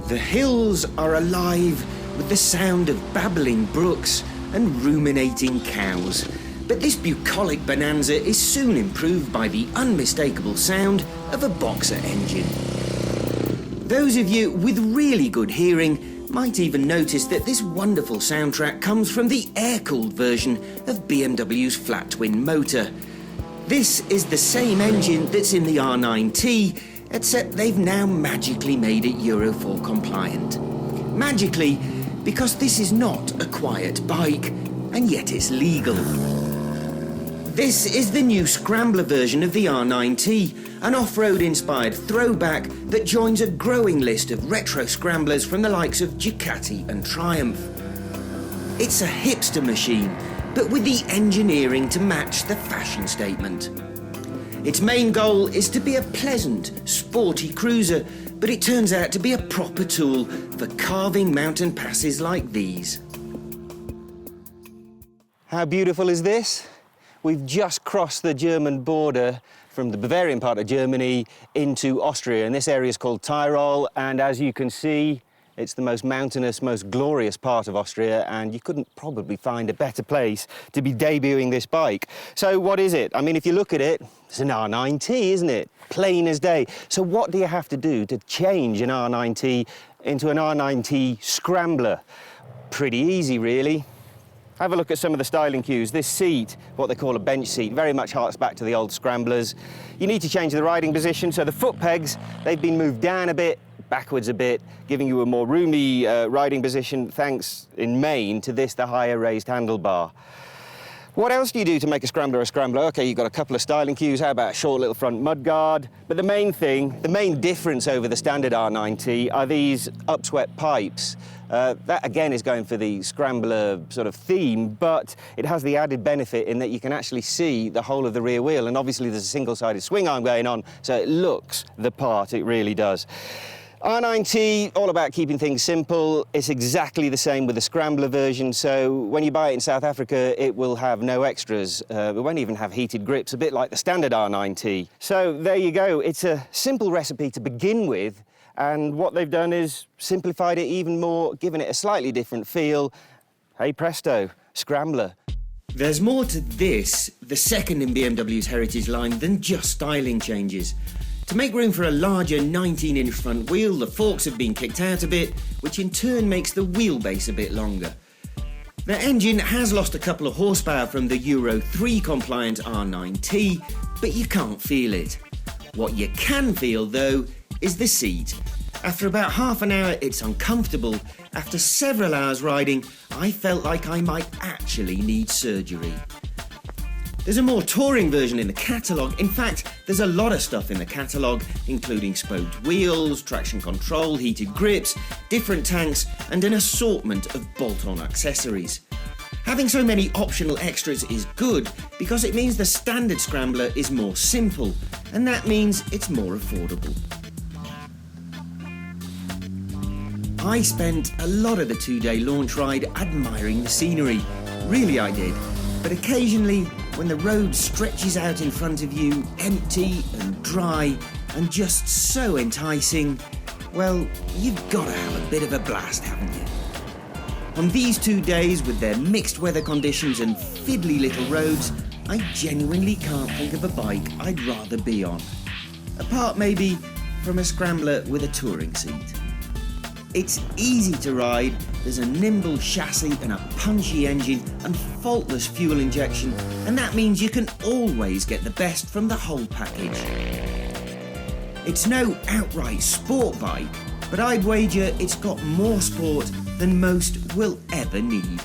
The hills are alive with the sound of babbling brooks and ruminating cows. But this bucolic bonanza is soon improved by the unmistakable sound of a Boxer engine. Those of you with really good hearing might even notice that this wonderful soundtrack comes from the air-cooled version of BMW's flat-twin motor. This is the same engine that's in the R9T, except they've now magically made it Euro 4 compliant. Magically, because this is not a quiet bike, and yet it's legal. This is the new Scrambler version of the R9T, an off-road inspired throwback that joins a growing list of retro scramblers from the likes of Ducati and Triumph. It's a hipster machine, but with the engineering to match the fashion statement. Its main goal is to be a pleasant, sporty cruiser, but it turns out to be a proper tool for carving mountain passes like these. How beautiful is this? We've just crossed the German border from the Bavarian part of Germany into Austria, and this area is called Tyrol, and as you can see, it's the most mountainous, most glorious part of Austria, and you couldn't probably find a better place to be debuting this bike. So what is it? I mean, if you look at it, it's an R9T, isn't it? Plain as day. So what do you have to do to change an R9T into an R9T Scrambler? Pretty easy, really. Have a look at some of the styling cues. This seat, what they call a bench seat, very much harks back to the old Scramblers. You need to change the riding position, so the foot pegs, they've been moved down a bit, backwards a bit, giving you a more roomy riding position, thanks in main to this, the higher raised handlebar. What else do you do to make a Scrambler a Scrambler? Okay, you've got a couple of styling cues, how about a short little front mudguard? But the main thing, the main difference over the standard R9T are these upswept pipes. That again is going for the Scrambler sort of theme, but it has the added benefit in that you can actually see the whole of the rear wheel, and obviously there's a single-sided swing arm going on, so it looks the part, it really does. R9T, all about keeping things simple. It's exactly the same with the Scrambler version, so when you buy it in South Africa, it will have no extras. It won't even have heated grips, a bit like the standard R9T. So there you go. It's a simple recipe to begin with, and what they've done is simplified it even more, given it a slightly different feel. Hey presto, Scrambler. There's more to this, the second in BMW's heritage line, than just styling changes. To make room for a larger 19-inch front wheel, the forks have been kicked out a bit, which in turn makes the wheelbase a bit longer. The engine has lost a couple of horsepower from the Euro 3 compliant R9T, but you can't feel it. What you can feel, though, is the seat. After about half an hour, it's uncomfortable. After several hours riding, I felt like I might actually need surgery. There's a more touring version in the catalogue. In fact, there's a lot of stuff in the catalogue, including spoked wheels, traction control, heated grips, different tanks, and an assortment of bolt-on accessories. Having so many optional extras is good because it means the standard Scrambler is more simple, and that means it's more affordable. I spent a lot of the two-day launch ride admiring the scenery. Really, I did. But occasionally, when the road stretches out in front of you, empty and dry and just so enticing, well, you've got to have a bit of a blast, haven't you? On these 2 days, with their mixed weather conditions and fiddly little roads, I genuinely can't think of a bike I'd rather be on. Apart maybe from a Scrambler with a touring seat. It's easy to ride, there's a nimble chassis and a punchy engine and faultless fuel injection, and that means you can always get the best from the whole package. It's no outright sport bike, but I'd wager it's got more sport than most will ever need.